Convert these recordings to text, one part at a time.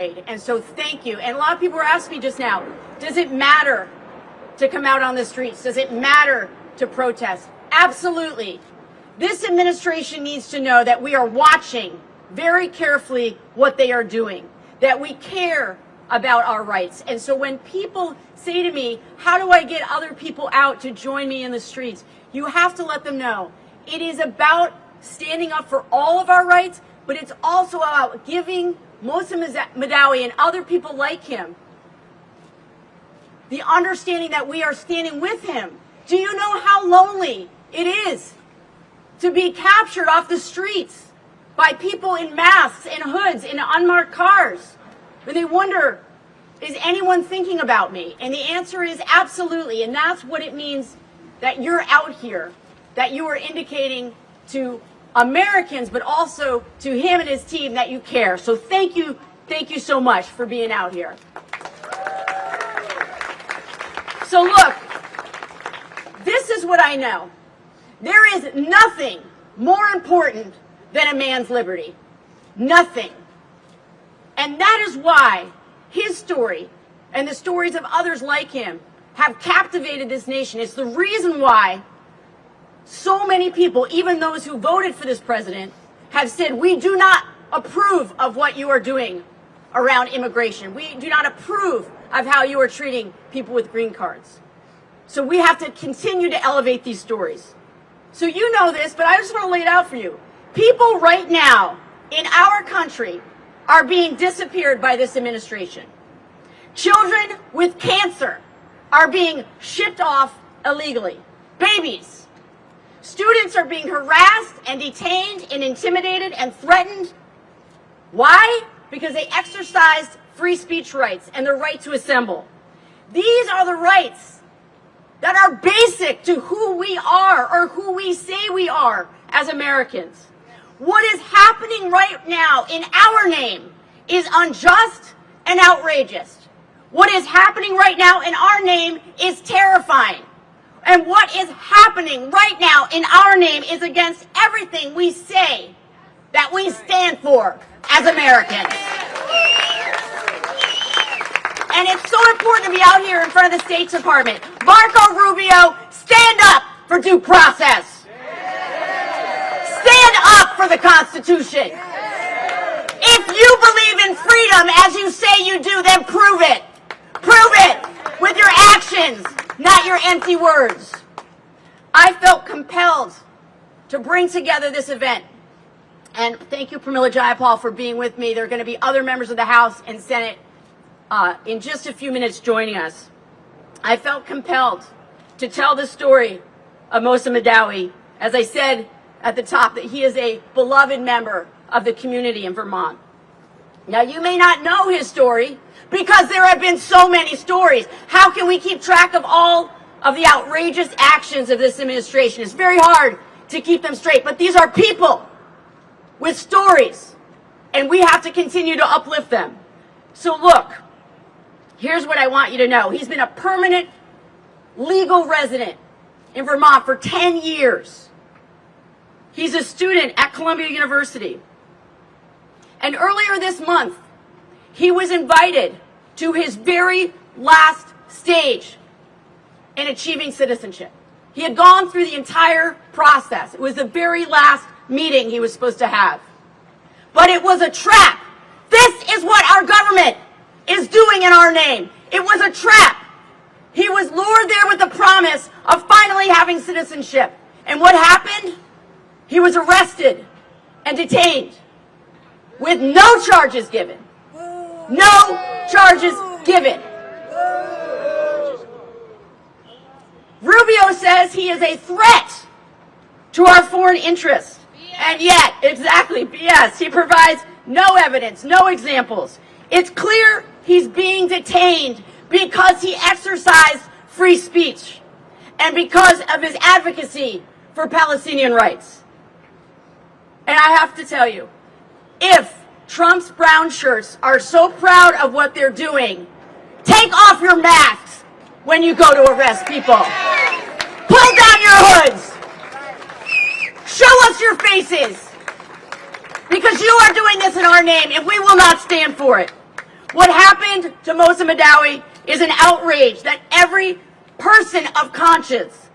And so thank you. And a lot of people were asking me just now, does it matter to come out on the streets? Does it matter to protest? Absolutely. This administration needs to know that we are watching very carefully what they are doing, that we care about our rights. And so when people say to me, how do I get other people out to join me in the streets? You have to let them know it is about standing up for all of our rights, but it's also about giving Mohsen Madawi and other people like him the understanding that we are standing with him. Do you know how lonely it is to be captured off the streets by people in masks and hoods in unmarked cars? And they wonder, is anyone thinking about me? And the answer is absolutely. And that's what it means that you're out here, that you are indicating to Americans, but also to him and his team that you care. So thank you so much for being out here. So look, this is what I know. There is nothing more important than a man's liberty. Nothing. And that is why his story and the stories of others like him have captivated this nation. It's the reason why so many people, even those who voted for this president, have said, we do not approve of what you are doing around immigration. We do not approve of how you are treating people with green cards. So we have to continue to elevate these stories. So you know this, but I just want to lay it out for you. People right now in our country are being disappeared by this administration. Children with cancer are being shipped off illegally. Babies. Students are being harassed and detained and intimidated and threatened. Why? Because they exercised free speech rights and the right to assemble. These are the rights that are basic to who we are or who we say we are as Americans. What is happening right now in our name is unjust and outrageous. What is happening right now in our name is terrifying. And what is happening right now in our name is against everything we say that we stand for as Americans. And it's so important to be out here in front of the State Department. Marco Rubio, stand up for due process. Stand up for the Constitution. If you believe in freedom as you say you do, then prove it. Prove it with your actions, not your empty words. I felt compelled to bring together this event. And thank you, Pramila Jayapal, for being with me. There are going to be other members of the House and Senate in just a few minutes joining us. I felt compelled to tell the story of Mohsen Madawi. As I said at the top, that he is a beloved member of the community in Vermont. Now, you may not know his story because there have been so many stories. How can we keep track of all of the outrageous actions of this administration? It's very hard to keep them straight, but these are people with stories, and we have to continue to uplift them. So look, here's what I want you to know. He's been a permanent legal resident in Vermont for 10 years. He's a student at Columbia University. And earlier this month, he was invited to his very last stage in achieving citizenship. He had gone through the entire process. It was the very last meeting he was supposed to have. But it was a trap. This is what our government is doing in our name. It was a trap. He was lured there with the promise of finally having citizenship. And what happened? He was arrested and detained with no charges given. No charges given. Rubio says he is a threat to our foreign interests. And yet, exactly, yes, he provides no evidence, no examples. It's clear he's being detained because he exercised free speech and because of his advocacy for Palestinian rights. And I have to tell you, if Trump's brown shirts are so proud of what they're doing, take off your masks when you go to arrest people. Pull down your hoods. Show us your faces. Because you are doing this in our name, and we will not stand for it. What happened to Mohsen Madawi is an outrage that every person of conscience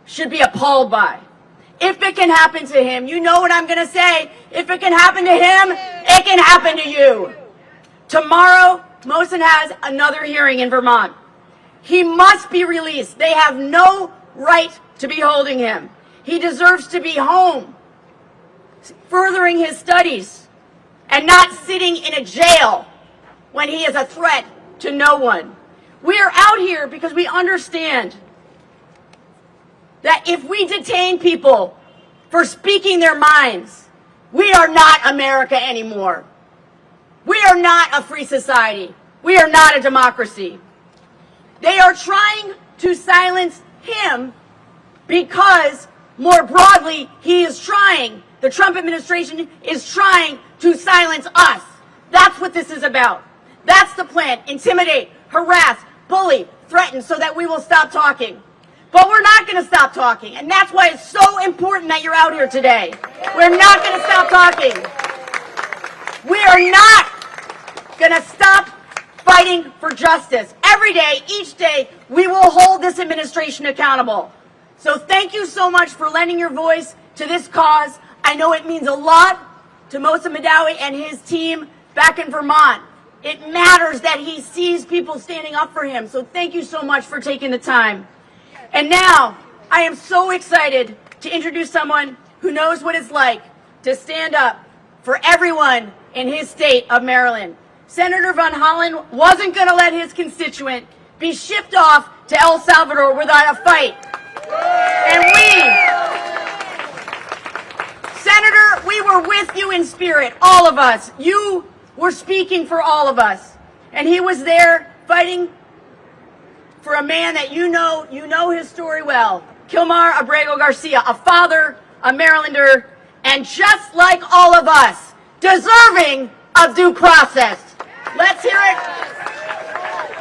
should be appalled by. If it can happen to him, you know what I'm going to say. If it can happen to him, it can happen to you. Tomorrow, Mohsen has another hearing in Vermont. He must be released. They have no right to be holding him. He deserves to be home, furthering his studies, and not sitting in a jail when he is a threat to no one. We are out here because we understand that if we detain people for speaking their minds, we are not America anymore. We are not a free society. We are not a democracy. They are trying to silence him because, more broadly, the Trump administration is trying to silence us. That's what this is about. That's the plan. Intimidate, harass, bully, threaten so that we will stop talking. But we're not going to stop talking, and that's why it's so important that you're out here today. We're not going to stop talking. We are not going to stop fighting for justice. Every day, each day, we will hold this administration accountable. So thank you so much for lending your voice to this cause. I know it means a lot to Mohsen Madawi and his team back in Vermont. It matters that he sees people standing up for him. So thank you so much for taking the time. And now, I am so excited to introduce someone who knows what it's like to stand up for everyone in his state of Maryland. Senator Van Hollen wasn't going to let his constituent be shipped off to El Salvador without a fight. And Senator, we were with you in spirit, all of us. You were speaking for all of us. And he was there fighting for a man that you know his story well, Kilmar Abrego Garcia, a father, a Marylander, and just like all of us, deserving of due process. Let's hear it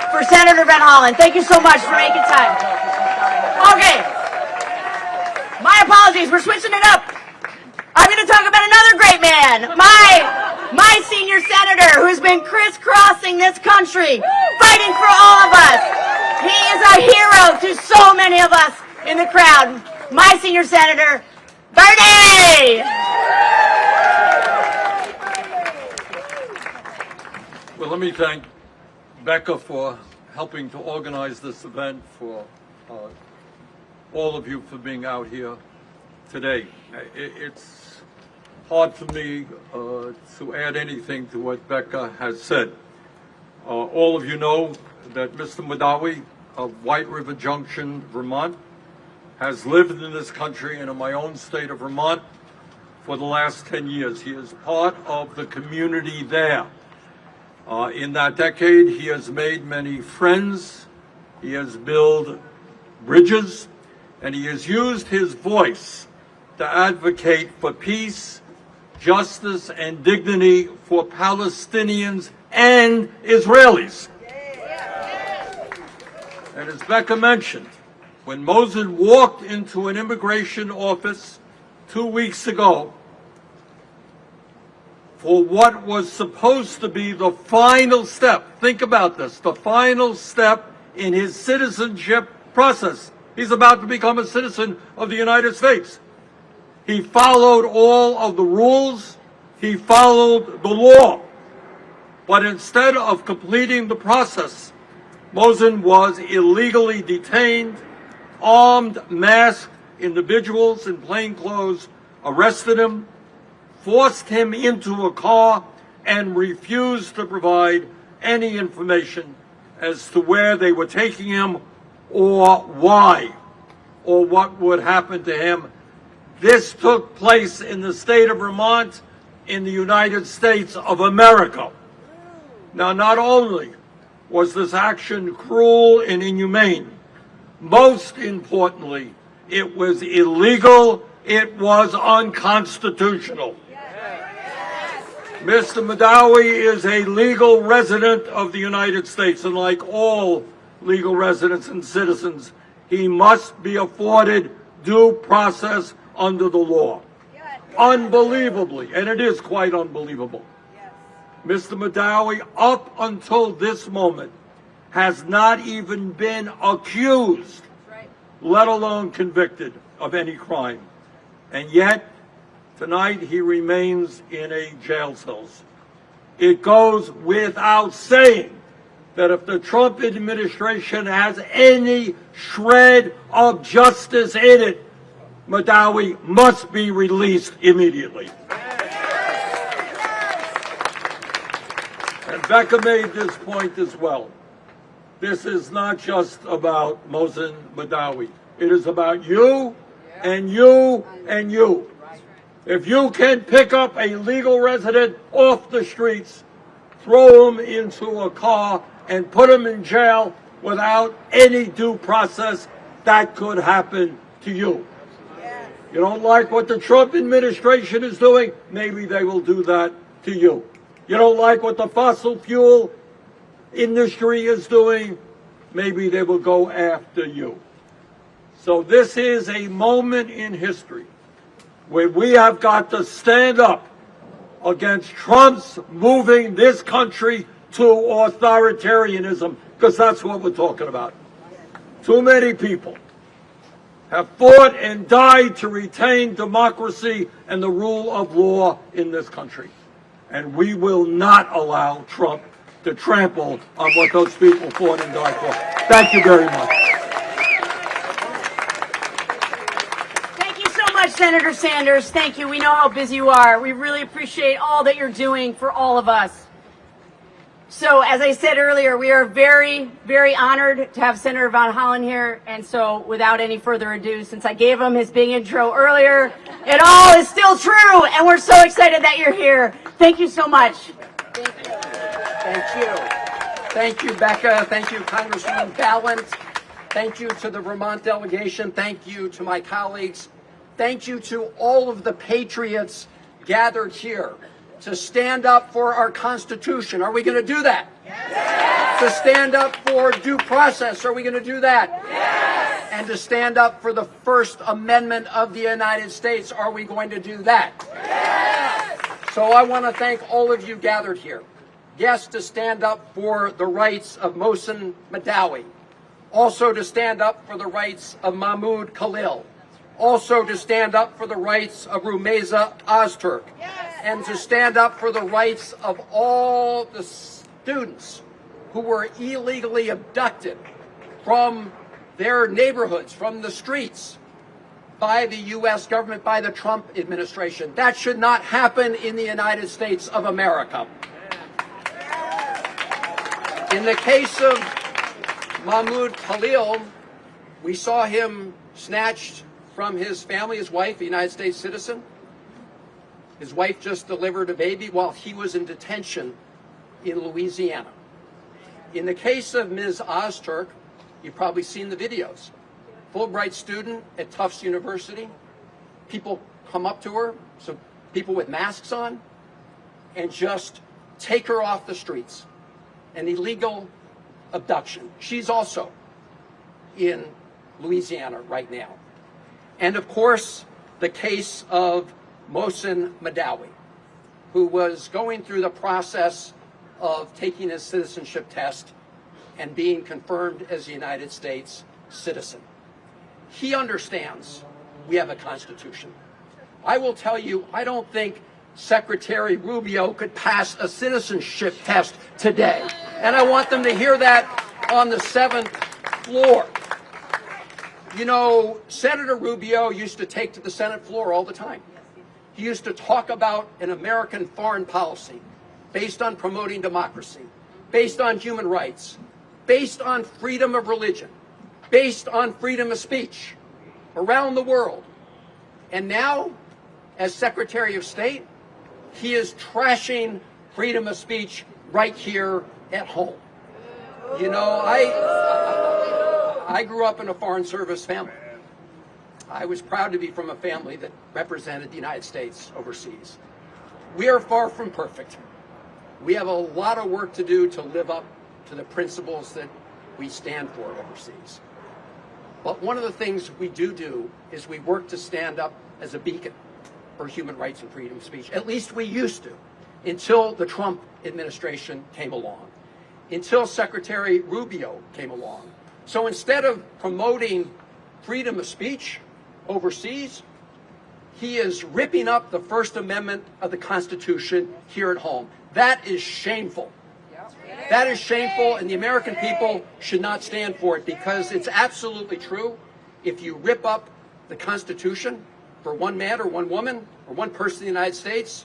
for Senator Van Hollen. Thank you so much for making time. Okay, my apologies, we're switching it up. I'm going to talk about another great man, my senior senator who's been crisscrossing this country, fighting for all of us. He is a hero to so many of us in the crowd. My senior senator, Bernie! Well, let me thank Becca for helping to organize this event, for all of you for being out here today. It's hard for me to add anything to what Becca has said. All of you know that Mr. Madawi of White River Junction, Vermont, has lived in this country and in my own state of Vermont for the last 10 years. He is part of the community there. In that decade, he has made many friends, he has built bridges, and he has used his voice to advocate for peace, justice, and dignity for Palestinians and Israelis. And as Becca mentioned, when Mohsen walked into an immigration office 2 weeks ago for what was supposed to be the final step, think about this, the final step in his citizenship process. He's about to become a citizen of the United States. He followed all of the rules, he followed the law. But instead of completing the process, Mohsen was illegally detained. Armed, masked individuals in plain clothes arrested him, forced him into a car, and refused to provide any information as to where they were taking him or why or what would happen to him. This took place in the state of Vermont in the United States of America. Now, not only was this action cruel and inhumane, most importantly, it was illegal, it was unconstitutional. Mr. Madawi is a legal resident of the United States, and like all legal residents and citizens, he must be afforded due process under the law. Unbelievably, and it is quite unbelievable, Mr. Madawi, up until this moment, has not even been accused, let alone convicted of any crime. And yet, tonight he remains in a jail cell. It goes without saying that if the Trump administration has any shred of justice in it, Madawi must be released immediately. And Becca made this point as well. This is not just about Mohsen Madawi. It is about you and you and you. If you can pick up a legal resident off the streets, throw him into a car, and put him in jail without any due process, that could happen to you. You don't like what the Trump administration is doing? Maybe they will do that to you. You don't like what the fossil fuel industry is doing? Maybe they will go after you. So this is a moment in history where we have got to stand up against Trump's moving this country to authoritarianism, because that's what we're talking about. Too many people have fought and died to retain democracy and the rule of law in this country. And we will not allow Trump to trample on what those people fought and died for. Thank you very much. Thank you so much, Senator Sanders. Thank you. We know how busy you are. We really appreciate all that you're doing for all of us. So, as I said earlier, we are very, very honored to have Senator Van Hollen here. And so, without any further ado, since I gave him his big intro earlier, it all is still true. And we're so excited that you're here. Thank you so much. Thank you. Thank you. Thank you, Becca. Thank you, Congresswoman Ballant. Thank you to the Vermont delegation. Thank you to my colleagues. Thank you to all of the patriots gathered here to stand up for our Constitution. Are we going to do that? Yes. To stand up for due process. Are we going to do that? Yes. And to stand up for the First Amendment of the United States. Are we going to do that? Yes. So I want to thank all of you gathered here. Yes, to stand up for the rights of Mohsen Madawi. Also to stand up for the rights of Mahmoud Khalil. Also to stand up for the rights of Rumeza Ozturk. Yes. And to stand up for the rights of all the students who were illegally abducted from their neighborhoods, from the streets, by the U.S. government, by the Trump administration. That should not happen in the United States of America. In the case of Mahmoud Khalil, we saw him snatched from his family, his wife, a United States citizen. His wife just delivered a baby while he was in detention in Louisiana. In the case of Ms. Ozturk, you've probably seen the videos. Fulbright student at Tufts University. People come up to her, so people with masks on, and just take her off the streets. An illegal abduction. She's also in Louisiana right now. And of course, the case of Mohsen Madawi, who was going through the process of taking his citizenship test and being confirmed as a United States citizen. He understands we have a Constitution. I will tell you, I don't think Secretary Rubio could pass a citizenship test today. And I want them to hear that on the 7th floor. You know, Senator Rubio used to take to the Senate floor all the time. He used to talk about an American foreign policy based on promoting democracy, based on human rights, based on freedom of religion, based on freedom of speech around the world. And now, as Secretary of State, he is trashing freedom of speech right here at home. You know, I grew up in a Foreign Service family. I was proud to be from a family that represented the United States overseas. We are far from perfect. We have a lot of work to do to live up to the principles that we stand for overseas. But one of the things we do is we work to stand up as a beacon for human rights and freedom of speech. At least we used to. until the Trump administration came along, until Secretary Rubio came along. So instead of promoting freedom of speech overseas, he is ripping up the First Amendment of the Constitution here at home. That is shameful. That is shameful, and the American people should not stand for it, because it's absolutely true. If you rip up the Constitution for one man or one woman or one person in the United States,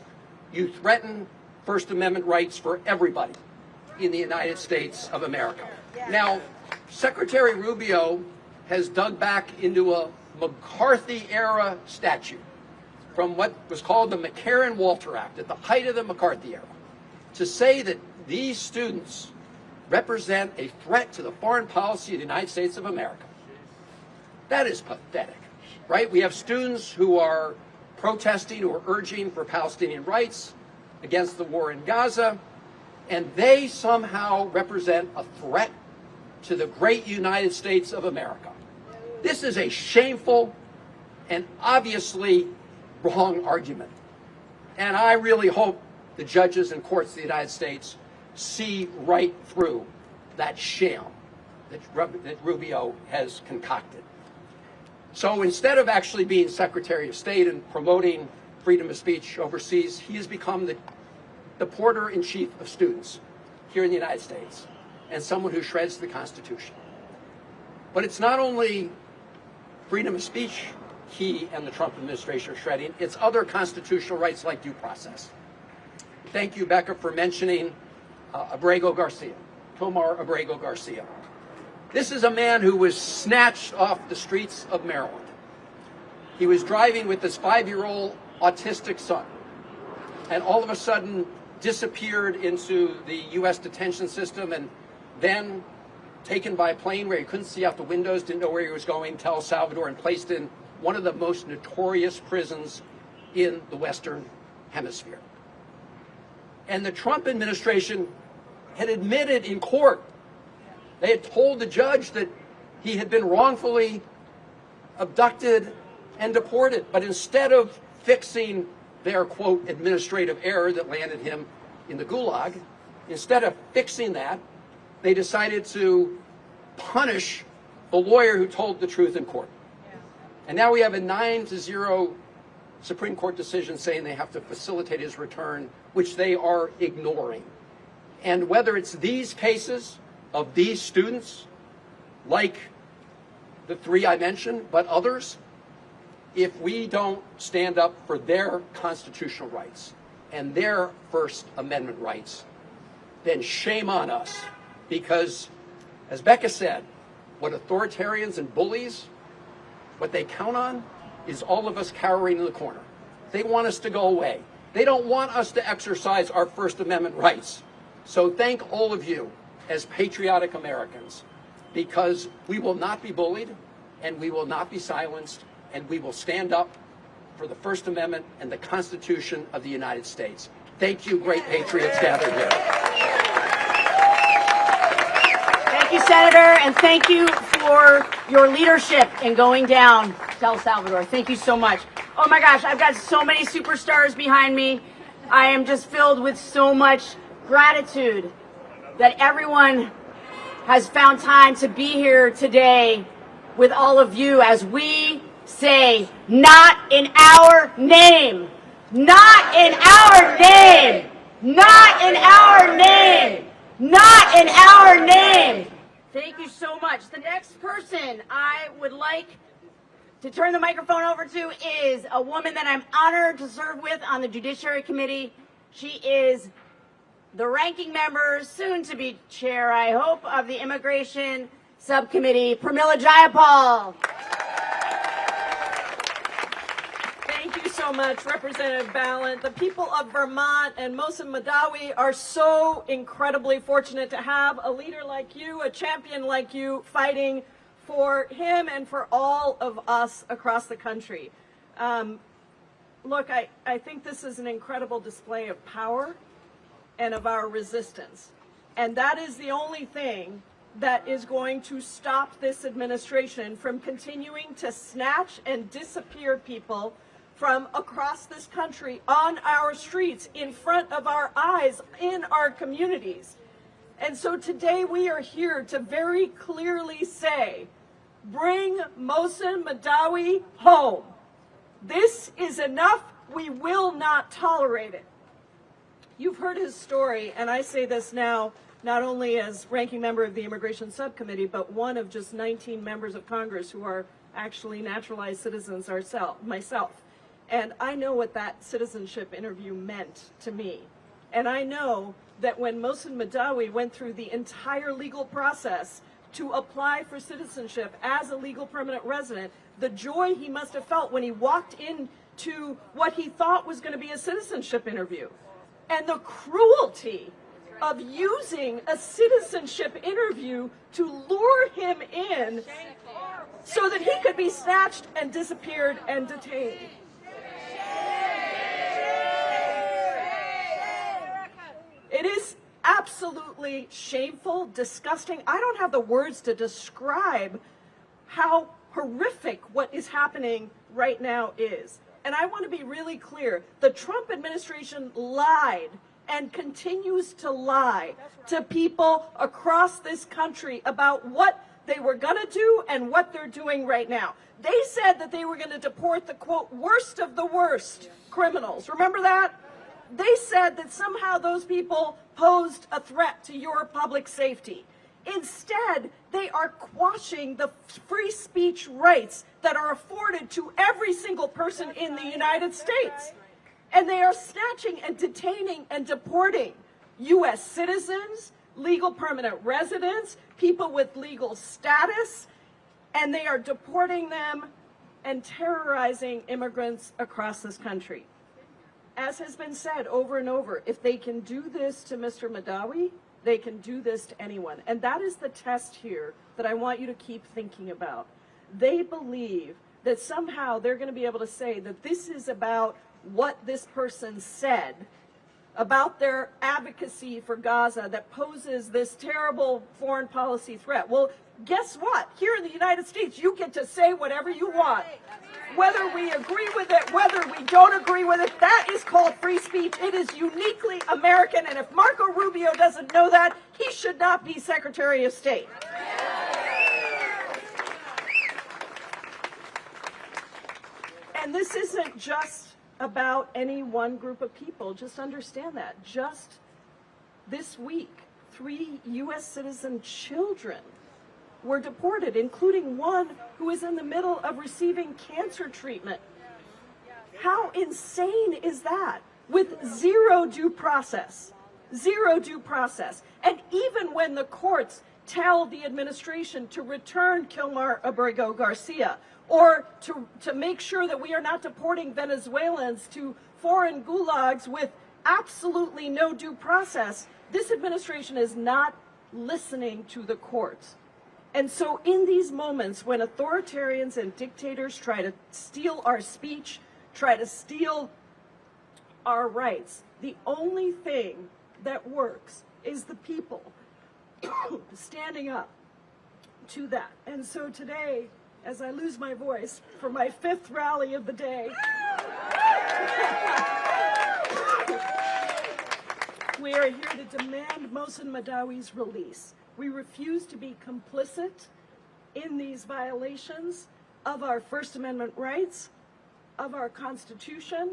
you threaten First Amendment rights for everybody in the United States of America. Now, Secretary Rubio has dug back into a McCarthy-era statute from what was called the McCarran-Walter Act at the height of the McCarthy era, to say that these students represent a threat to the foreign policy of the United States of America. That is pathetic, right? We have students who are protesting or urging for Palestinian rights against the war in Gaza, and they somehow represent a threat to the great United States of America. This is a shameful and obviously wrong argument. And I really hope the judges and courts of the United States see right through that sham that Rubio has concocted. So instead of actually being Secretary of State and promoting freedom of speech overseas, he has become the porter-in-chief of students here in the United States, and someone who shreds the Constitution. But it's not only freedom of speech he and the Trump administration are shredding, it's other constitutional rights like due process. Thank you, Becca, for mentioning Abrego Garcia, Tomar Abrego Garcia. This is a man who was snatched off the streets of Maryland. He was driving with his 5-year-old autistic son, and all of a sudden disappeared into the U.S. detention system, and then taken by a plane where he couldn't see out the windows, didn't know where he was going, to El Salvador, and placed in one of the most notorious prisons in the Western Hemisphere. And the Trump administration had admitted in court, they had told the judge that he had been wrongfully abducted and deported. But instead of fixing their, quote, administrative error that landed him in the gulag, instead of fixing that, they decided to punish the lawyer who told the truth in court. And now we have a 9-0 Supreme Court decision saying they have to facilitate his return, which they are ignoring. And whether it's these cases of these students, like the 3 I mentioned, but others, if we don't stand up for their constitutional rights and their First Amendment rights, then shame on us. Because, as Becca said, what authoritarians and bullies, what they count on is all of us cowering in the corner. They want us to go away. They don't want us to exercise our First Amendment rights. So thank all of you as patriotic Americans, because we will not be bullied, and we will not be silenced, and we will stand up for the First Amendment and the Constitution of the United States. Thank you, great patriots gathered here. Thank you, Senator, and thank you for your leadership in going down to El Salvador. Thank you so much. Oh my gosh, I've got so many superstars behind me. I am just filled with so much gratitude that everyone has found time to be here today with all of you as we say, not in our name, not in our name, not in our name, not in our name. Thank you so much. The next person I would like to turn the microphone over to is a woman that I'm honored to serve with on the Judiciary Committee. She is the ranking member, soon to be chair, I hope, of the Immigration Subcommittee, Pramila Jayapal. Thank you so much, Representative Balint. The people of Vermont and Mohsen Madawi are so incredibly fortunate to have a leader like you, a champion like you, fighting for him and for all of us across the country. Look, I think this is an incredible display of power and of our resistance. And that is the only thing that is going to stop this administration from continuing to snatch and disappear people from across this country, on our streets, in front of our eyes, in our communities. And so today we are here to very clearly say, bring Mohsen Madawi home. This is enough. We will not tolerate it. You've heard his story, and I say this now not only as ranking member of the Immigration Subcommittee, but one of just 19 members of Congress who are actually naturalized citizens myself. And I know what that citizenship interview meant to me. And I know that when Mohsen Madawi went through the entire legal process to apply for citizenship as a legal permanent resident, the joy he must have felt when he walked into what he thought was going to be a citizenship interview, and the cruelty of using a citizenship interview to lure him in so that he could be snatched and disappeared and detained. It is absolutely shameful, disgusting. I don't have the words to describe how horrific what is happening right now is. And I want to be really clear. The Trump administration lied and continues to lie to people across this country about what they were going to do and what they're doing right now. They said that they were going to deport the, quote, worst of the worst criminals. Remember that? They said that somehow those people posed a threat to your public safety. Instead, they are quashing the free speech rights that are afforded to every single person in the United States. And they are snatching and detaining and deporting U.S. citizens, legal permanent residents, people with legal status, and they are deporting them and terrorizing immigrants across this country. As has been said over and over, if they can do this to Mr. Madawi, they can do this to anyone. And that is the test here that I want you to keep thinking about. They believe that somehow they're going to be able to say that this is about what this person said about their advocacy for Gaza that poses this terrible foreign policy threat. Well, guess what? Here in the United States, you get to say whatever you want. Whether we agree with it, whether we don't agree with it, that is called free speech. It is uniquely American, and if Marco Rubio doesn't know that, he should not be Secretary of State. And this isn't just about any one group of people. Just understand that. Just this week, 3 U.S. citizen children were deported, including one who is in the middle of receiving cancer treatment. How insane is that? With zero due process. Zero due process. And even when the courts tell the administration to return Kilmar Abrego Garcia, or to make sure that we are not deporting Venezuelans to foreign gulags with absolutely no due process, this administration is not listening to the courts. And so in these moments when authoritarians and dictators try to steal our speech, try to steal our rights, the only thing that works is the people standing up to that. And so today, as I lose my voice for my 5th rally of the day, we are here to demand Mohsen Madawi's release. We refuse to be complicit in these violations of our First Amendment rights, of our Constitution,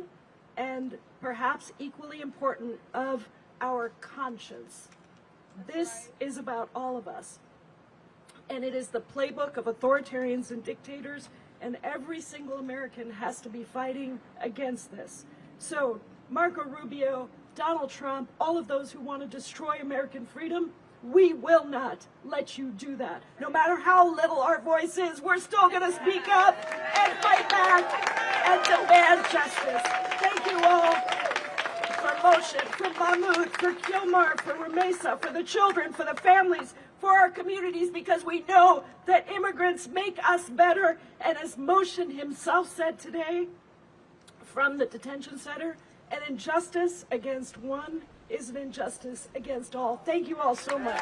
and perhaps equally important, of our conscience. This is about all of us. And it is the playbook of authoritarians and dictators, and every single American has to be fighting against this. So, Marco Rubio, Donald Trump, all of those who want to destroy American freedom, we will not let you do that. No matter how little our voice is, we're still going to speak up and fight back and demand justice. Thank you all for Mohsen, for Mahmoud, for Kilmar, for Ramesa, for the children, for the families, for our communities, because we know that immigrants make us better. And as Mohsen himself said today from the detention center, an injustice against one is an injustice against all. Thank you all so much.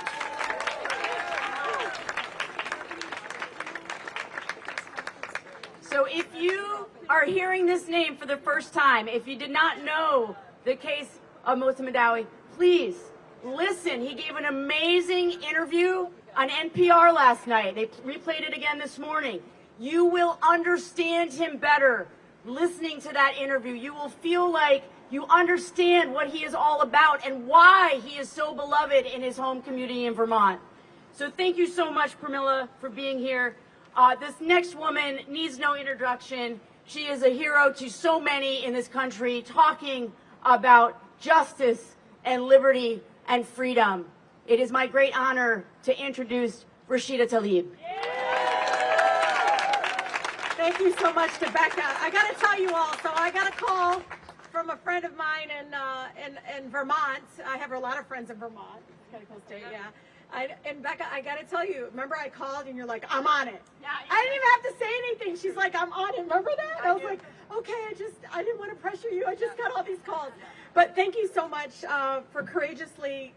So if you are hearing this name for the first time, if you did not know the case of Mohsen Madawi, please listen. He gave an amazing interview on NPR last night. They replayed it again this morning. You will understand him better listening to that interview. You will feel like you understand what he is all about and why he is so beloved in his home community in Vermont. So thank you so much, Pramila, for being here. This next woman needs no introduction. She is a hero to so many in this country, talking about justice and liberty and freedom. It is my great honor to introduce Rashida Tlaib. Thank you so much to Becca. I got to tell you all, so I got a call from a friend of mine in Vermont. I have a lot of friends in Vermont. It's kind of cool state, yeah. And Becca, I got to tell you, remember I called and you're like, I'm on it. Yeah, I didn't even have to say anything. She's like, I'm on it. Remember that? I was like, okay, I didn't want to pressure you. I just got all these calls. But thank you so much for courageously,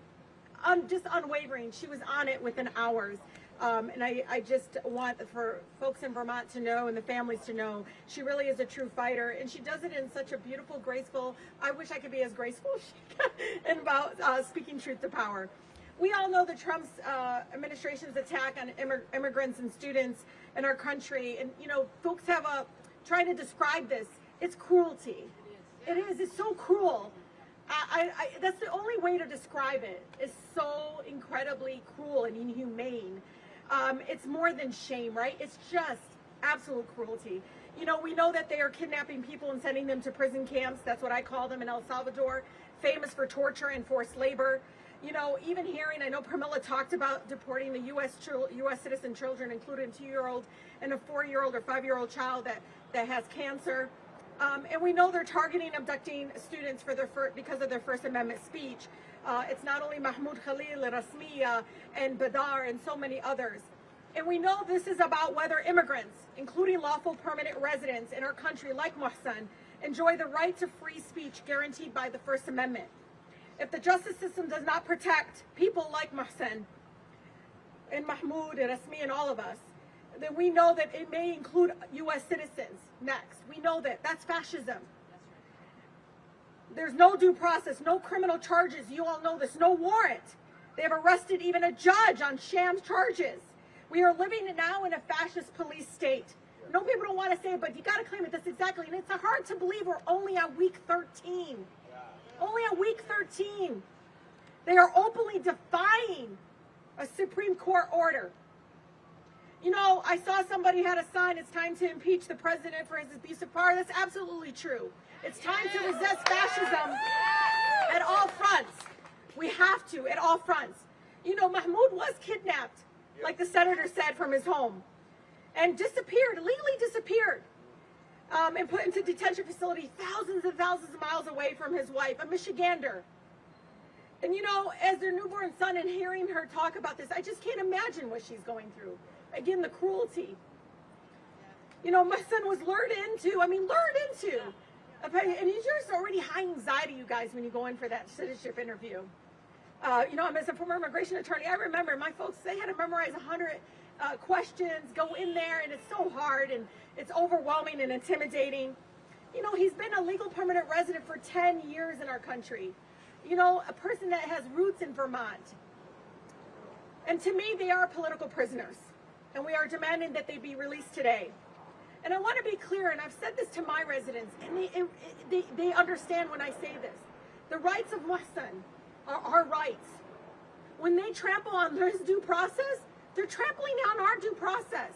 just unwavering. She was on it within hours. And I just want for folks in Vermont to know and the families to know she really is a true fighter, and she does it in such a beautiful, graceful, I wish I could be as graceful as she can, and about speaking truth to power. We all know the Trump's administration's attack on immigrants and students in our country, and you know, folks have trying to describe this. It's cruelty. It is. It's so cruel. That's the only way to describe it. It's so incredibly cruel and inhumane. It's more than shame, right? It's just absolute cruelty. You know, we know that they are kidnapping people and sending them to prison camps. That's what I call them in El Salvador, famous for torture and forced labor. You know, even hearing, I know Pramila talked about deporting the U.S. citizen children, including a 2-year-old and a 4-year-old or 5-year-old child that has cancer. And we know they're targeting, abducting students because of their First Amendment speech. It's not only Mahmoud Khalil, Rasmiya, and Badar, and so many others. And we know this is about whether immigrants, including lawful permanent residents in our country like Mohsen, enjoy the right to free speech guaranteed by the First Amendment. If the justice system does not protect people like Mohsen and Mahmoud and Rasmiya and all of us, then we know that it may include U.S. citizens next. We know that. That's fascism. There's no due process, no criminal charges. You all know this. No warrant. They have arrested even a judge on sham charges. We are living now in a fascist police state. No, people don't want to say it, but you got to claim it. That's exactly. And it's hard to believe we're only on week 13. Only on week 13. They are openly defying a Supreme Court order. You know, I saw somebody had a sign, it's time to impeach the president for his abuse of power. That's absolutely true. It's time to resist fascism at all fronts. We have to, at all fronts. You know, Mahmoud was kidnapped, like the senator said, from his home, and disappeared, legally disappeared, and put into detention facility thousands and thousands of miles away from his wife, a Michigander. And you know, as their newborn son, and hearing her talk about this, I just can't imagine what she's going through. Again, the cruelty. You know, my son was lured into, and you're just already high anxiety, you guys, when you go in for that citizenship interview. You know, as a former immigration attorney, I remember my folks, they had to memorize 100 questions, go in there, and it's so hard, and it's overwhelming and intimidating. You know, he's been a legal permanent resident for 10 years in our country. You know, a person that has roots in Vermont. And to me, they are political prisoners. And we are demanding that they be released today. And I want to be clear, and I've said this to my residents, and they understand when I say this. The rights of Mohsen are our rights. When they trample on his due process, they're trampling on our due process.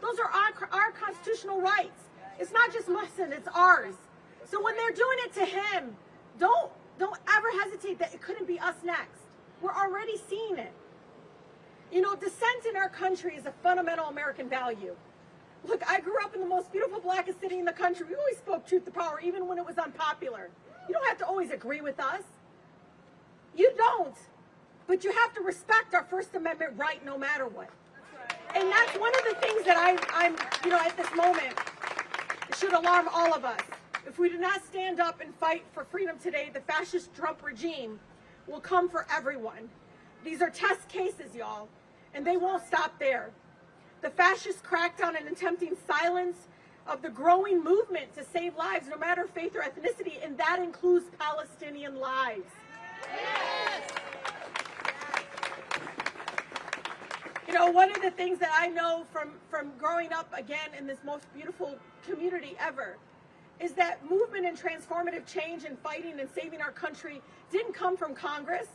Those are our constitutional rights. It's not just Mohsen, it's ours. So when they're doing it to him, don't ever hesitate that it couldn't be us next. We're already seeing it. You know, dissent in our country is a fundamental American value. Look, I grew up in the most beautiful, blackest city in the country. We always spoke truth to power, even when it was unpopular. You don't have to always agree with us. You don't. But you have to respect our First Amendment right no matter what. And that's one of the things that I'm, you know, at this moment, it should alarm all of us. If we do not stand up and fight for freedom today, the fascist Trump regime will come for everyone. These are test cases, y'all, and they won't stop there. The fascist crackdown and attempting silence of the growing movement to save lives, no matter faith or ethnicity, and that includes Palestinian lives. Yes. You know, one of the things that I know from growing up again in this most beautiful community ever is that movement and transformative change and fighting and saving our country didn't come from Congress.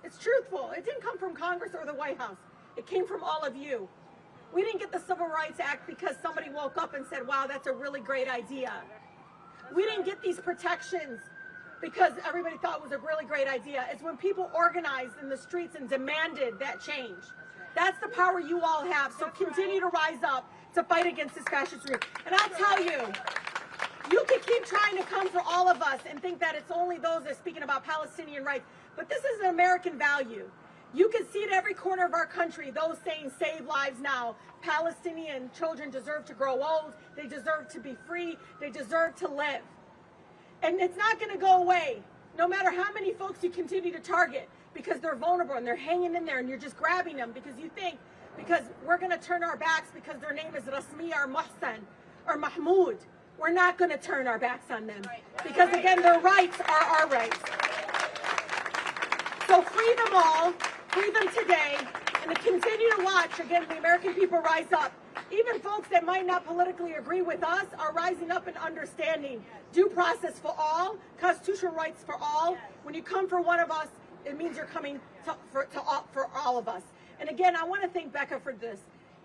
It's truthful. It didn't come from Congress or the White House. It came from all of you. We didn't get the Civil Rights Act because somebody woke up and said, wow, that's a really great idea. We didn't get these protections because everybody thought it was a really great idea. It's when people organized in the streets and demanded that change. That's the power you all have. So continue to rise up to fight against this fascist regime. And I'll tell you, you can keep trying to come for all of us and think that it's only those that are speaking about Palestinian rights, but this is an American value. You can see at every corner of our country those saying save lives now. Palestinian children deserve to grow old. They deserve to be free. They deserve to live. And it's not going to go away, no matter how many folks you continue to target, because they're vulnerable and they're hanging in there and you're just grabbing them because you think, because we're going to turn our backs because their name is Rasmi or Mohsen or Mahmoud. We're not going to turn our backs on them because, again, their rights are our rights. So free them all, free them today, and to continue to watch, again, the American people rise up. Even folks that might not politically agree with us are rising up and understanding due process for all, constitutional rights for all. When you come for one of us, it means you're coming for all of us. And again, I want to thank Becca for this.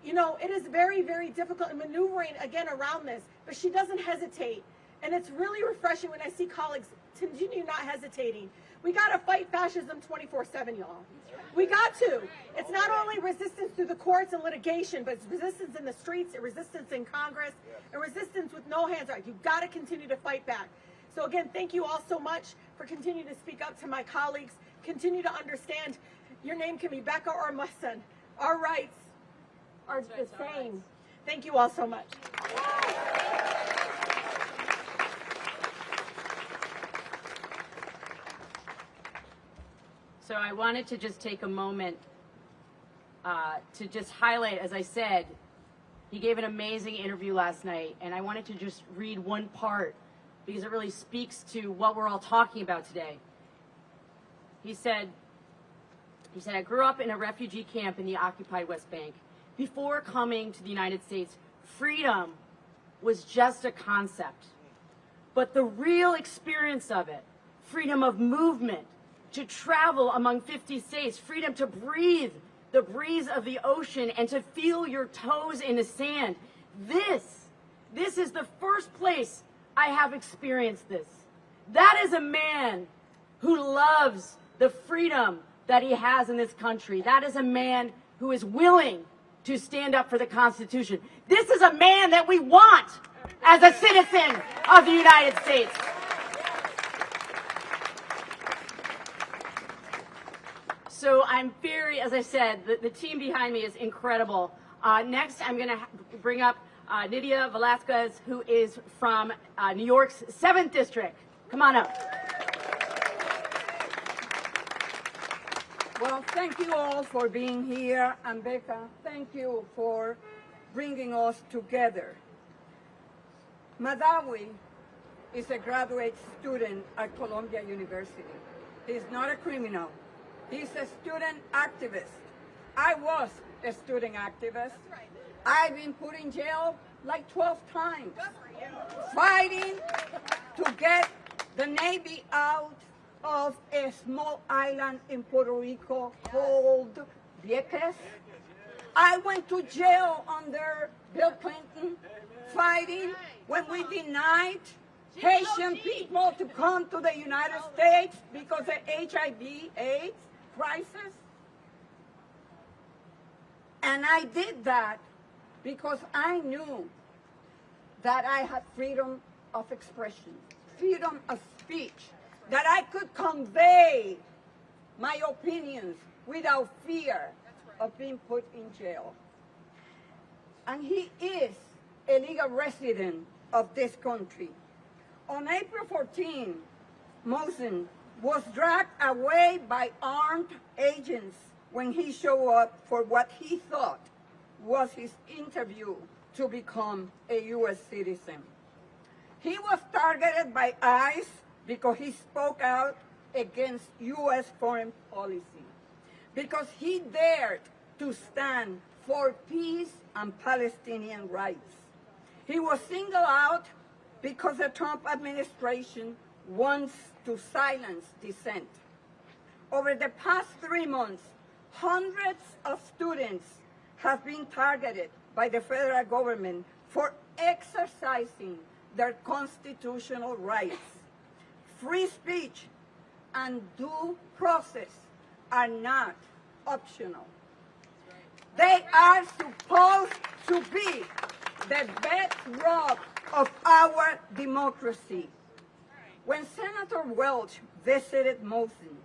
You know, it is very, very difficult in maneuvering, again, around this, but she doesn't hesitate. And it's really refreshing when I see colleagues continue not hesitating. We got to fight fascism 24/7, y'all. We got to. It's not only resistance through the courts and litigation, but it's resistance in the streets, and resistance in Congress, and resistance with no hands out. You've got to continue to fight back. So again, thank you all so much for continuing to speak up to my colleagues. Continue to understand your name can be Becca or Mohsen. Our rights are the same. Thank you all so much. So I wanted to just take a moment to just highlight, as I said, he gave an amazing interview last night, and I wanted to just read one part because it really speaks to what we're all talking about today. He said, I grew up in a refugee camp in the occupied West Bank. Before coming to the United States, freedom was just a concept. But the real experience of it, freedom of movement, to travel among 50 states, freedom to breathe the breeze of the ocean and to feel your toes in the sand. This is the first place I have experienced this. That is a man who loves the freedom that he has in this country. That is a man who is willing to stand up for the Constitution. This is a man that we want as a citizen of the United States. So I'm very, as I said, the team behind me is incredible. Next, I'm going to bring up Nydia Velazquez, who is from New York's 7th District. Come on up. Well, thank you all for being here, and Becca, thank you for bringing us together. Madawi is a graduate student at Columbia University. He's not a criminal. He's a student activist. I was a student activist. I've been put in jail like 12 times, fighting to get the Navy out of a small island in Puerto Rico called Vieques. I went to jail under Bill Clinton, fighting when we denied Haitian people to come to the United States because of HIV/AIDS crisis. And I did that because I knew that I had freedom of expression, freedom of speech, that I could convey my opinions without fear of being put in jail. And he is a legal resident of this country. On April 14, Mohsen was dragged away by armed agents when he showed up for what he thought was his interview to become a U.S. citizen. He was targeted by ICE because he spoke out against U.S. foreign policy, because he dared to stand for peace and Palestinian rights. He was singled out because the Trump administration wants to silence dissent. Over the past 3 months, hundreds of students have been targeted by the federal government for exercising their constitutional rights. Free speech and due process are not optional. They are supposed to be the bedrock of our democracy. When Senator Welch visited Mohsen,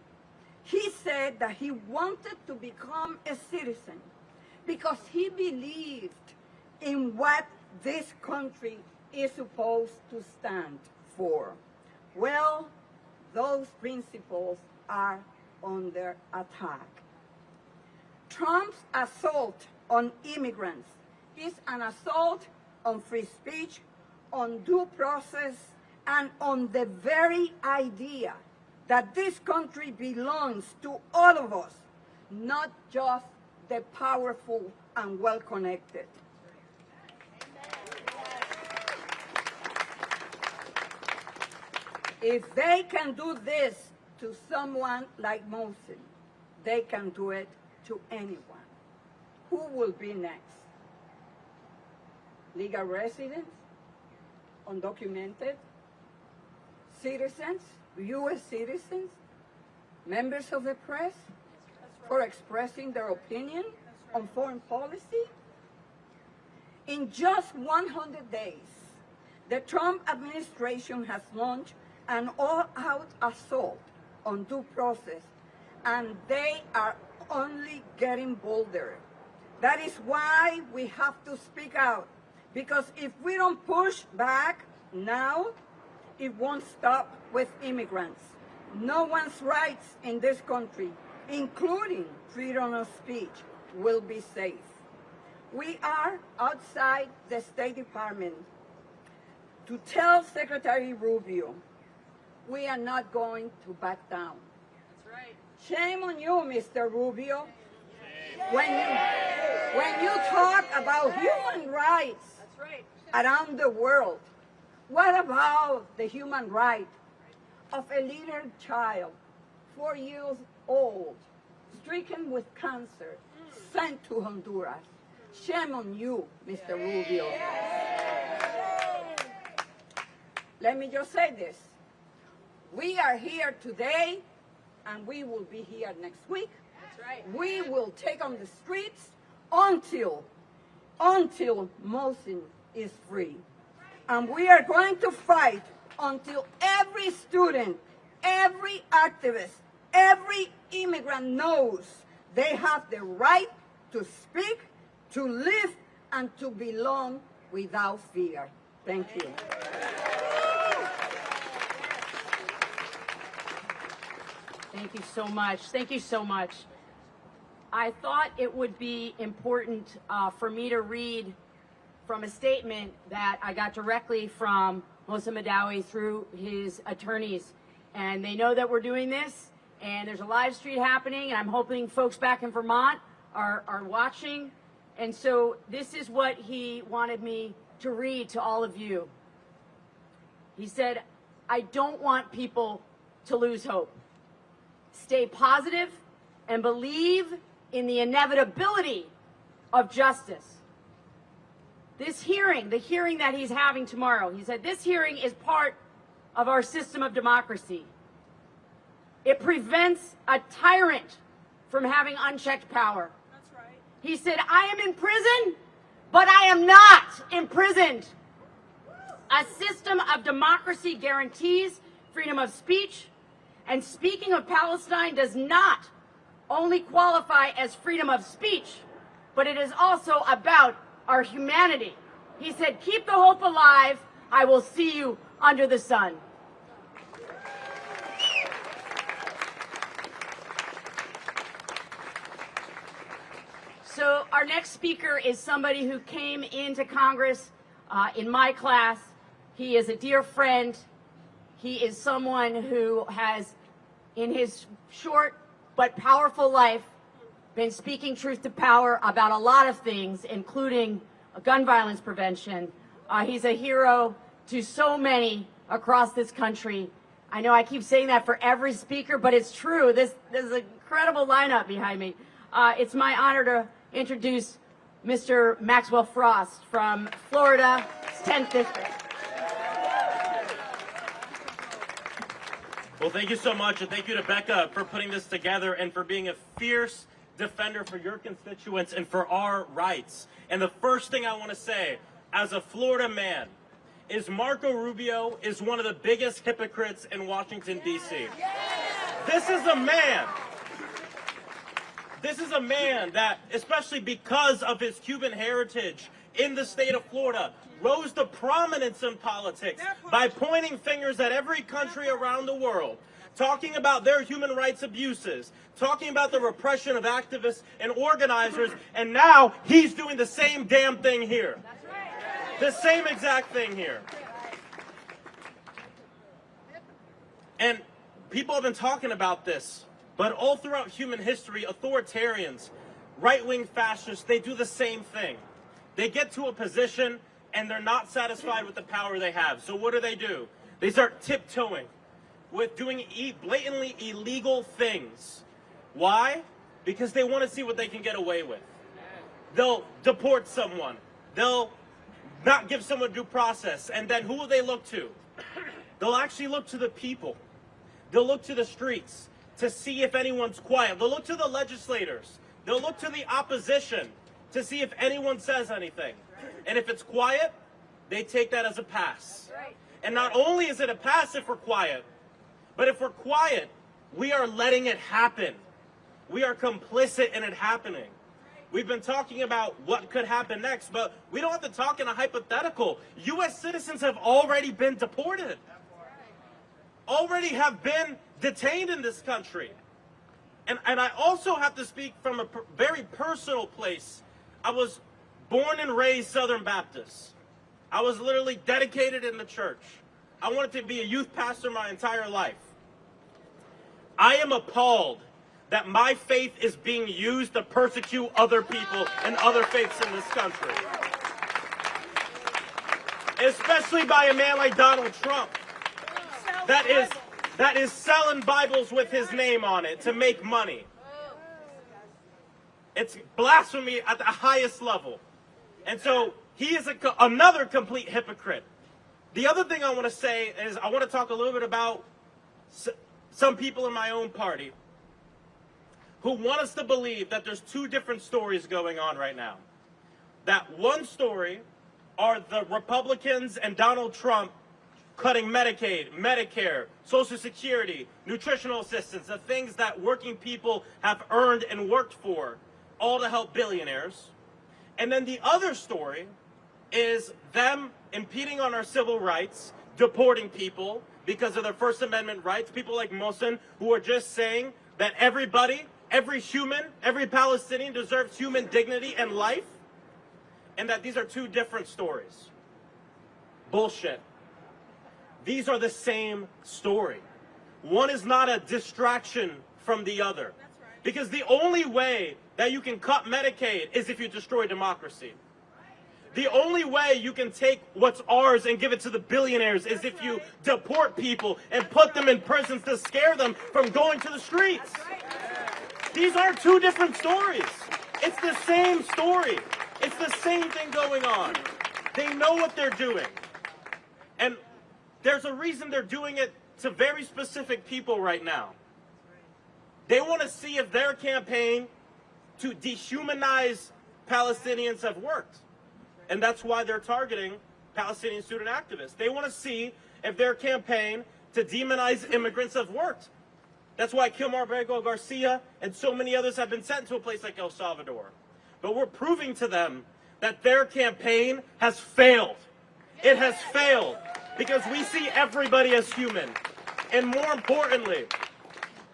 he said that he wanted to become a citizen because he believed in what this country is supposed to stand for. Well, those principles are under attack. Trump's assault on immigrants is an assault on free speech, on due process, and on the very idea that this country belongs to all of us, not just the powerful and well-connected. If they can do this to someone like Mohsen, they can do it to anyone. Who will be next? Legal residents? Undocumented? Citizens? U.S. citizens? Members of the press? For expressing their opinion on foreign policy? In just 100 days, the Trump administration has launched an all-out assault on due process, and they are only getting bolder. That is why we have to speak out, because if we don't push back now, it won't stop with immigrants. No one's rights in this country, including freedom of speech, will be safe. We are outside the State Department to tell Secretary Rubio, we are not going to back down. That's right. Shame on you, Mr. Rubio. When you talk about human rights around the world, what about the human right of a little child, 4 years old, stricken with cancer, sent to Honduras? Shame on you, Mr. Rubio. Let me just say this. We are here today, and we will be here next week. That's right. We will take on the streets until Mohsen is free. And we are going to fight until every student, every activist, every immigrant knows they have the right to speak, to live, and to belong without fear. Thank you. Thank you so much. Thank you so much. I thought it would be important for me to read from a statement that I got directly from Mohsen Madawi through his attorneys. And they know that we're doing this, and there's a live stream happening, and I'm hoping folks back in Vermont are watching. And so this is what he wanted me to read to all of you. He said, I don't want people to lose hope. Stay positive and believe in the inevitability of justice. This hearing, the hearing that he's having tomorrow, he said, this hearing is part of our system of democracy. It prevents a tyrant from having unchecked power. That's right. He said, I am in prison, but I am not imprisoned. A system of democracy guarantees freedom of speech, and speaking of Palestine does not only qualify as freedom of speech, but it is also about our humanity. He said, keep the hope alive. I will see you under the sun. So our next speaker is somebody who came into Congress in my class. He is a dear friend. He is someone who has, in his short but powerful life, been speaking truth to power about a lot of things, including gun violence prevention. He's a hero to so many across this country. I know I keep saying that for every speaker, but it's true. There's an incredible lineup behind me. It's my honor to introduce Mr. Maxwell Frost from Florida's 10th District. Well, thank you so much, and thank you to Becca for putting this together and for being a fierce defender for your constituents and for our rights. And the first thing I want to say, as a Florida man, is Marco Rubio is one of the biggest hypocrites in Washington, D.C. This is a man that, especially because of his Cuban heritage in the state of Florida, rose to prominence in politics by pointing fingers at every country around the world, talking about their human rights abuses, talking about the repression of activists and organizers, and now he's doing the same damn thing here. The same exact thing here. And people have been talking about this, but all throughout human history, authoritarians, right-wing fascists, they do the same thing. They get to a position and they're not satisfied with the power they have. So what do? They start tiptoeing with doing blatantly illegal things. Why? Because they want to see what they can get away with. They'll deport someone. They'll not give someone due process. And then who will they look to? They'll actually look to the people. They'll look to the streets to see if anyone's quiet. They'll look to the legislators. They'll look to the opposition to see if anyone says anything. And if it's quiet, they take that as a pass. And not only is it a pass if we're quiet, but if we're quiet, we are letting it happen. We are complicit in it happening. We've been talking about what could happen next, but we don't have to talk in a hypothetical. U.S. citizens have already been deported. Already have been detained in this country. And I also have to speak from a very personal place. I was born and raised Southern Baptist. I was literally dedicated in the church. I wanted to be a youth pastor my entire life. I am appalled that my faith is being used to persecute other people and other faiths in this country. Especially by a man like Donald Trump. That is selling Bibles with his name on it to make money. It's blasphemy at the highest level. And so he is another complete hypocrite. The other thing I want to say is I want to talk a little bit about some people in my own party who want us to believe that there's two different stories going on right now. That one story are the Republicans and Donald Trump cutting Medicaid, Medicare, Social Security, nutritional assistance, the things that working people have earned and worked for, all to help billionaires. And then the other story is them impeding on our civil rights, deporting people because of their First Amendment rights, people like Mohsen, who are just saying that everybody, every human, every Palestinian deserves human dignity and life, and that these are two different stories. Bullshit. These are the same story. One is not a distraction from the other. Because the only way that you can cut Medicaid is if you destroy democracy. The only way you can take what's ours and give it to the billionaires is if you deport people and put them in prisons to scare them from going to the streets. These aren't two different stories. It's the same story. It's the same thing going on. They know what they're doing. And there's a reason they're doing it to very specific people right now. They want to see if their campaign to dehumanize Palestinians have worked. And that's why they're targeting Palestinian student activists. They want to see if their campaign to demonize immigrants have worked. That's why Kilmar Barrego Garcia and so many others have been sent to a place like El Salvador. But we're proving to them that their campaign has failed. It has failed because we see everybody as human. And more importantly,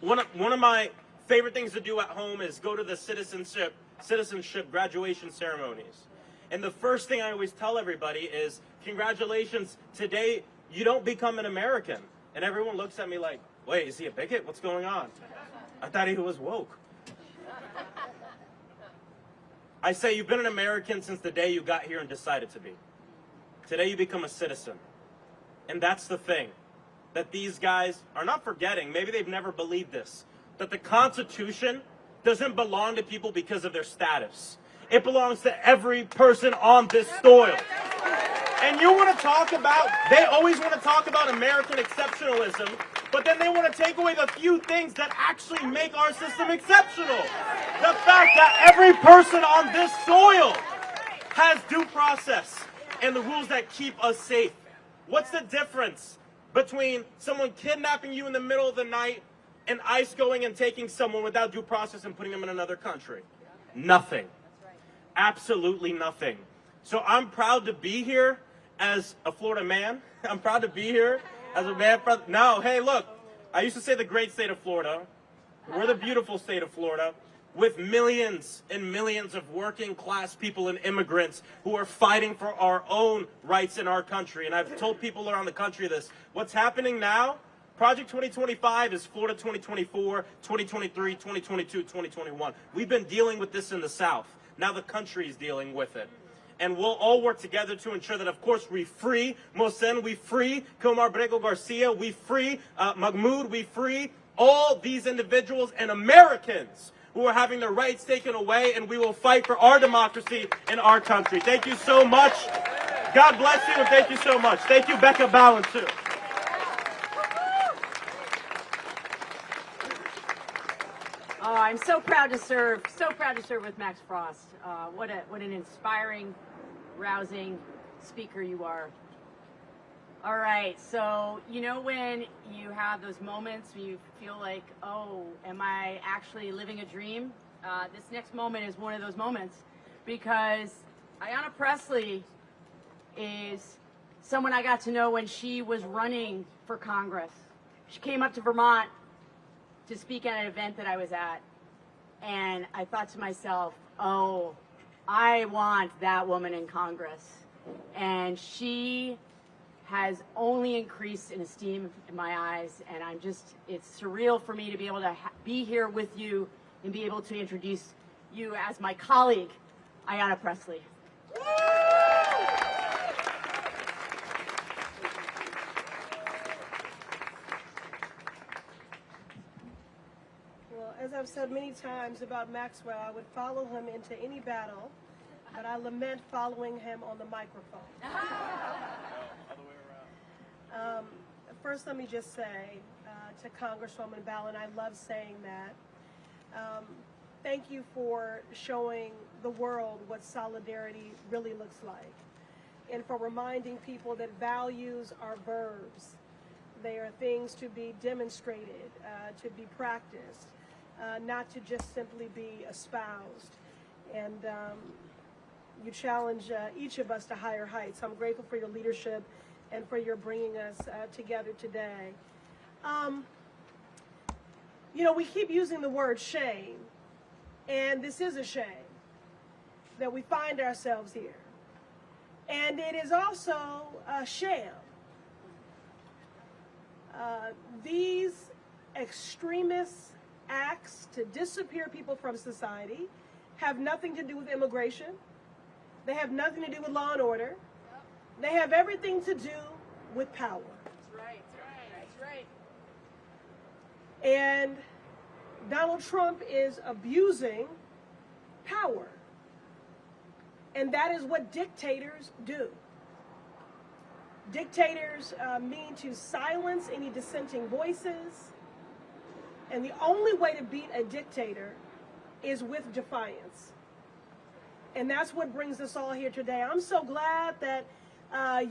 one of my favorite things to do at home is go to the citizenship citizenship graduation ceremonies. And the first thing I always tell everybody is, congratulations, today you don't become an American. And everyone looks at me like, wait, is he a bigot? What's going on? I thought he was woke. I say you've been an American since the day you got here and decided to be. Today you become a citizen. And that's the thing that these guys are not forgetting. Maybe they've never believed this, that the Constitution doesn't belong to people because of their status. It belongs to every person on this soil. And you want to talk about, they always want to talk about American exceptionalism, but then they want to take away the few things that actually make our system exceptional. The fact that every person on this soil has due process and the rules that keep us safe. What's the difference between someone kidnapping you in the middle of the night and ICE going and taking someone without due process and putting them in another country? Nothing. Absolutely nothing. So I'm proud to be here as a Florida man. I'm proud to be here as a man. No, hey, look, I used to say the great state of Florida. We're the beautiful state of Florida with millions and millions of working class people and immigrants who are fighting for our own rights in our country. And I've told people around the country this. What's happening now? Project 2025 is Florida 2024, 2023, 2022, 2021. We've been dealing with this in the South. Now the country is dealing with it. And we'll all work together to ensure that, of course, we free Mohsen, we free Comar Brego Garcia, we free Mahmoud, we free all these individuals and Americans who are having their rights taken away, and we will fight for our democracy in our country. Thank you so much. God bless you, and thank you so much. Thank you, Becca Ballin, too. Oh, I'm so proud to serve with Max Frost. What an inspiring, rousing speaker you are. All right, so you know when you have those moments where you feel like, oh, am I actually living a dream? This next moment is one of those moments, because Ayanna Pressley is someone I got to know when she was running for Congress. She came up to Vermont to speak at an event that I was at, and I thought to myself, oh, I want that woman in Congress. And she has only increased in esteem in my eyes, and it's surreal for me to be able to be here with you and be able to introduce you as my colleague, Ayanna Pressley. As I've said many times about Maxwell, I would follow him into any battle, but I lament following him on the microphone. First, let me just say to Congresswoman Ballin, I love saying that. Thank you for showing the world what solidarity really looks like, and for reminding people that values are verbs. They are things to be demonstrated, to be practiced. Not to just simply be espoused. And you challenge each of us to higher heights. I'm grateful for your leadership and for your bringing us together today. You know, we keep using the word shame, and this is a shame that we find ourselves here. And it is also a sham. These extremists acts to disappear people from society have nothing to do with immigration. They have nothing to do with law and order. They have everything to do with power. That's right. That's right. And Donald Trump is abusing power. And that is what dictators do. Dictators mean to silence any dissenting voices. And the only way to beat a dictator is with defiance. And that's what brings us all here today. I'm so glad that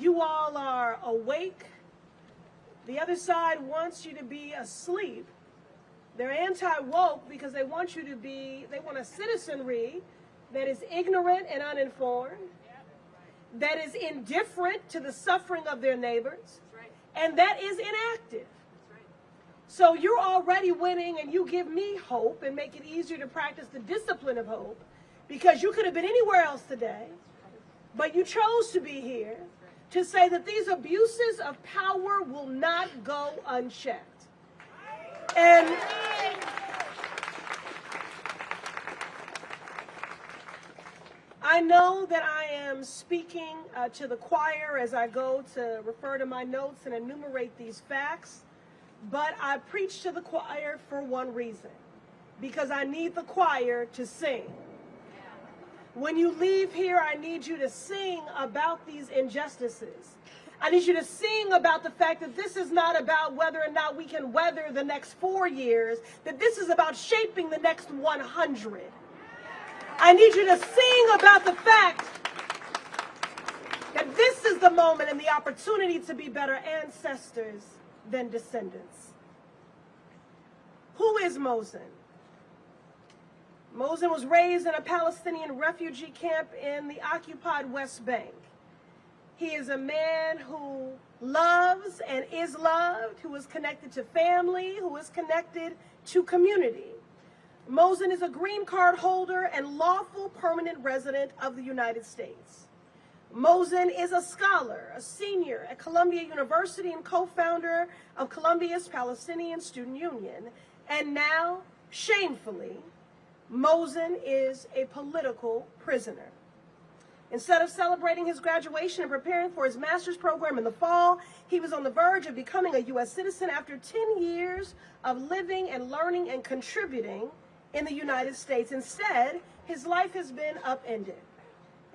you all are awake. The other side wants you to be asleep. They're anti-woke because they want you to be, they want a citizenry that is ignorant and uninformed, that is indifferent to the suffering of their neighbors, and that is inactive. So you're already winning, and you give me hope and make it easier to practice the discipline of hope because you could have been anywhere else today, but you chose to be here to say that these abuses of power will not go unchecked. And I know that I am speaking to the choir as I go to refer to my notes and enumerate these facts, but I preach to the choir for one reason, because I need the choir to sing. When you leave here, I need you to sing about these injustices. I need you to sing about the fact that this is not about whether or not we can weather the next 4 years, that this is about shaping the next 100. I need you to sing about the fact that this is the moment and the opportunity to be better ancestors than descendants. Who is Mohsen? Mohsen was raised in a Palestinian refugee camp in the occupied West Bank. He is a man who loves and is loved, who is connected to family, who is connected to community. Mohsen is a green card holder and lawful permanent resident of the United States. Mohsen is a scholar, a senior at Columbia University and co-founder of Columbia's Palestinian Student Union. And now, shamefully, Mohsen is a political prisoner. Instead of celebrating his graduation and preparing for his master's program in the fall, he was on the verge of becoming a U.S. citizen after 10 years of living and learning and contributing in the United States. Instead, his life has been upended,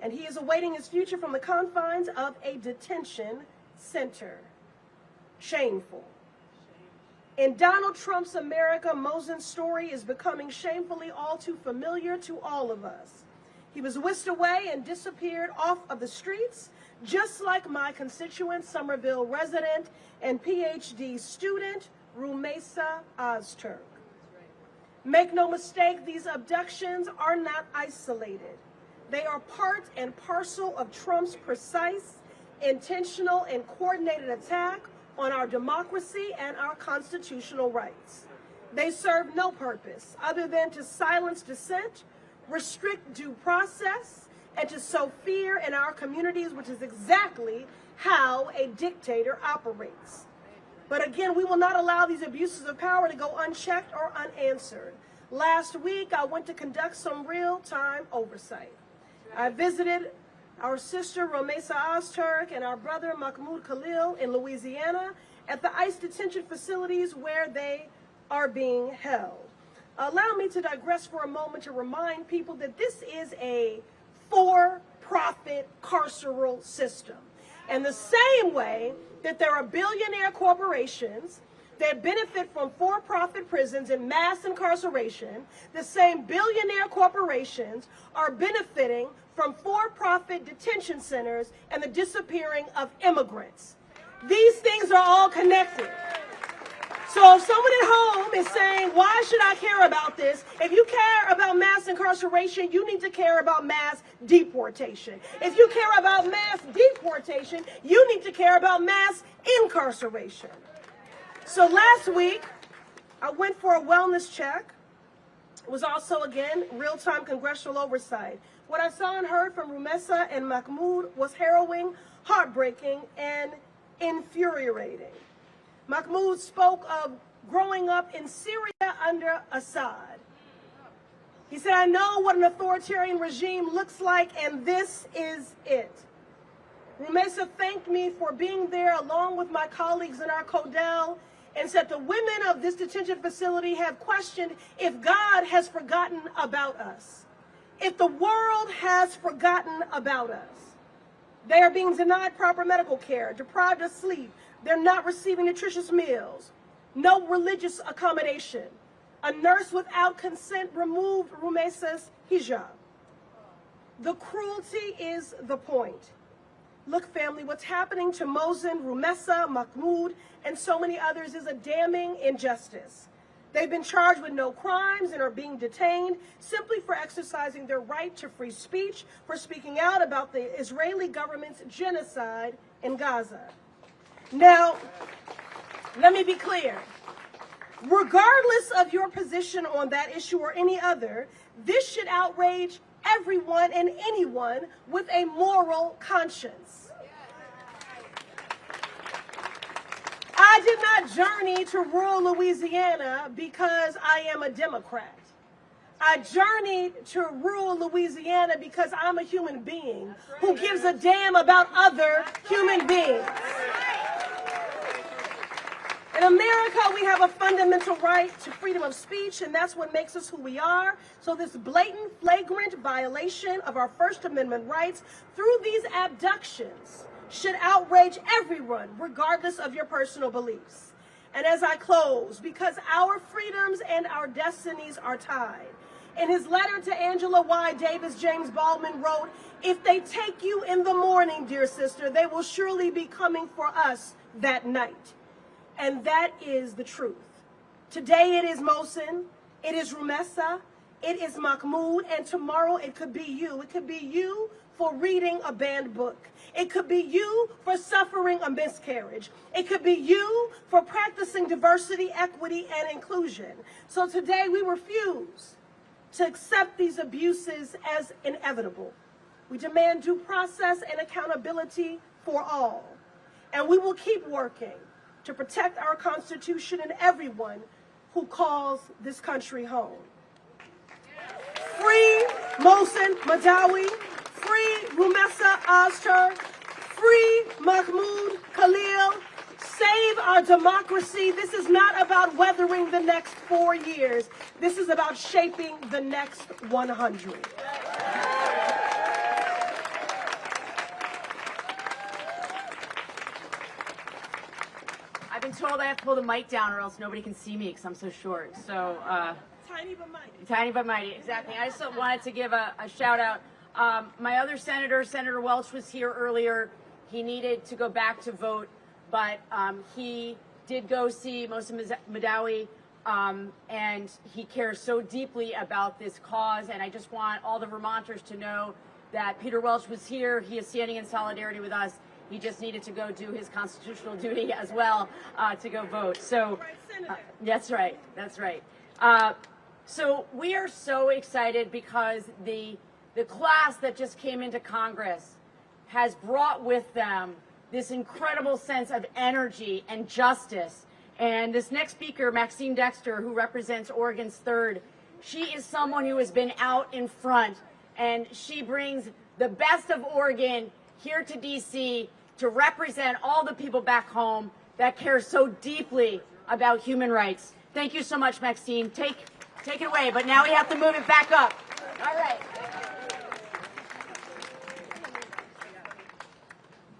and he is awaiting his future from the confines of a detention center. Shameful. In Donald Trump's America, Mohsen's story is becoming shamefully all too familiar to all of us. He was whisked away and disappeared off of the streets, just like my constituent, Somerville resident and PhD student, Rumesa Ozturk. Make no mistake, these abductions are not isolated. They are part and parcel of Trump's precise, intentional, and coordinated attack on our democracy and our constitutional rights. They serve no purpose other than to silence dissent, restrict due process, and to sow fear in our communities, which is exactly how a dictator operates. But again, we will not allow these abuses of power to go unchecked or unanswered. Last week, I went to conduct some real-time oversight. I visited our sister Rumesa Ozturk and our brother Mahmoud Khalil in Louisiana at the ICE detention facilities where they are being held. Allow me to digress for a moment to remind people that this is a for-profit carceral system. And the same way that there are billionaire corporations that benefit from for-profit prisons and mass incarceration, the same billionaire corporations are benefiting from for-profit detention centers and the disappearing of immigrants. These things are all connected. So if someone at home is saying, why should I care about this? If you care about mass incarceration, you need to care about mass deportation. If you care about mass deportation, you need to care about mass incarceration. So last week, I went for a wellness check. It was also, again, real-time congressional oversight. What I saw and heard from Rumesa and Mahmoud was harrowing, heartbreaking, and infuriating. Mahmoud spoke of growing up in Syria under Assad. He said, I know what an authoritarian regime looks like, and this is it. Rumesa thanked me for being there along with my colleagues in our Codel and said the women of this detention facility have questioned if God has forgotten about us, if the world has forgotten about us. They are being denied proper medical care, deprived of sleep. They're not receiving nutritious meals, no religious accommodation. A nurse without consent removed Rumesa's hijab. The cruelty is the point. Look, family, what's happening to Mohsen, Rumesa, Mahmoud, and so many others is a damning injustice. They've been charged with no crimes and are being detained simply for exercising their right to free speech, for speaking out about the Israeli government's genocide in Gaza. Now, let me be clear. Regardless of your position on that issue or any other, this should outrage everyone and anyone with a moral conscience. I did not journey to rural Louisiana because I am a Democrat. I journeyed to rural Louisiana because I'm a human being who gives a damn about other human beings. In America, we have a fundamental right to freedom of speech, and that's what makes us who we are. So this blatant, flagrant violation of our First Amendment rights through these abductions should outrage everyone, regardless of your personal beliefs. And as I close, because our freedoms and our destinies are tied, in his letter to Angela Y. Davis, James Baldwin wrote, "If they take you in the morning, dear sister, they will surely be coming for us that night." And that is the truth. Today it is Mohsen, it is Rumessa, it is Mahmoud, and tomorrow it could be you. It could be you for reading a banned book. It could be you for suffering a miscarriage. It could be you for practicing diversity, equity, and inclusion. So today we refuse to accept these abuses as inevitable. We demand due process and accountability for all. And we will keep working to protect our Constitution and everyone who calls this country home. Free Mohsen Madawi, free Rumessa Aztar, free Mahmoud Khalil, save our democracy. This is not about weathering the next 4 years. This is about shaping the next 100. I've been told I have to pull the mic down or else nobody can see me because I'm so short. So, Tiny but mighty. tiny but mighty, exactly. I just wanted to give a shout out. My other senator, Senator Welch, was here earlier. He needed to go back to vote, but he did go see Mohsen Madawi, and he cares so deeply about this cause. And I just want all the Vermonters to know that Peter Welch was here. He is standing in solidarity with us. He just needed to go do his constitutional duty as well to go vote. So that's right. That's right. So we are so excited because the class that just came into Congress has brought with them this incredible sense of energy and justice. And this next speaker, Maxine Dexter, who represents Oregon's 3rd, she is someone who has been out in front, and she brings the best of Oregon here to D.C. to represent all the people back home that care so deeply about human rights. Thank you so much, Maxine. Take it away, but now we have to move it back up. All right.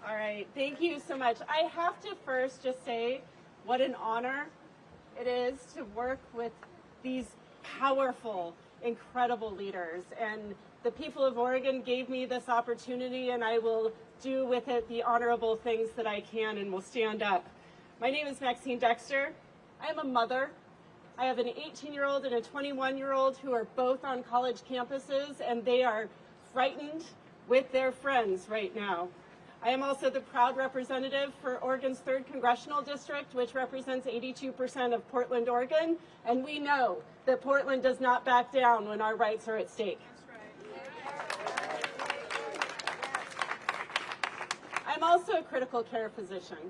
All right, thank you so much. I have to first just say what an honor it is to work with these powerful, incredible leaders. And the people of Oregon gave me this opportunity, and I will do with it the honorable things that I can, and will stand up. My name is Maxine Dexter. I am a mother. I have an 18-year-old and a 21-year-old who are both on college campuses, and they are frightened with their friends right now. I am also the proud representative for Oregon's 3rd Congressional District, which represents 82% of Portland, Oregon, and we know that Portland does not back down when our rights are at stake. I'm also a critical care physician.